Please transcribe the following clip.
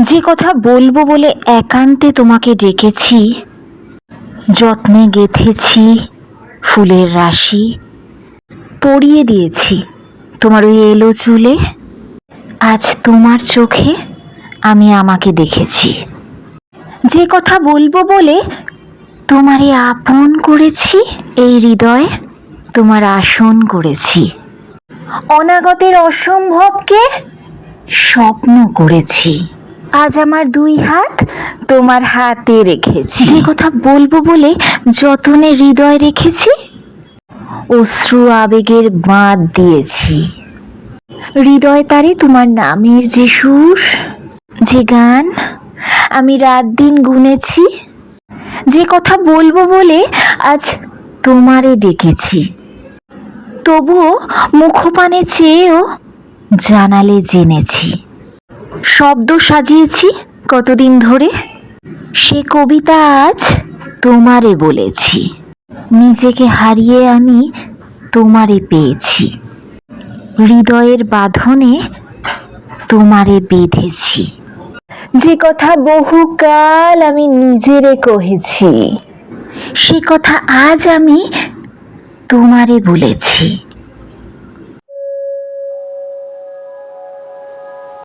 যে কথা বলবো বলে একান্তে তোমাকে ডেকেছি, যত্নে গেঁথেছি ফুলের রাশি, পরিয়ে দিয়েছি তোমার ওই এলো চুলে। আজ তোমার চোখে আমি আমাকে দেখেছি। যে কথা বলবো বলে তোমারে আপন করেছি, এই হৃদয়ে তোমার আসন করেছি। অনাগতের অসম্ভবকে স্বপ্ন করেছি। আজ আমার দুই হাত তোমার হাতে রেখেছি। যে কথা বলবো বলে যতনে হৃদয় রেখেছি, অশ্রু আবেগের বাঁধ দিয়েছি। হৃদয় তারে তোমার নামের যে সুর, যে গান আমি রাত দিন গুনেছি। যে কথা বলবো বলে আজ তোমারে ডেকেছি, তবুও মুখপানে চেয়েও জানালে জেনেছি। শব্দ সাজিয়েছি কতদিন ধরে, সে কবিতা আজ তোমারে বলেছি। নিজেকে হারিয়ে আমি তোমারে পেয়েছি, হৃদয়ের বাঁধনে তোমারে বেঁধেছি। যে কথা বহুকাল আমি নিজেরে কহেছি, সে কথা আজ আমি তোমারে বলেছি।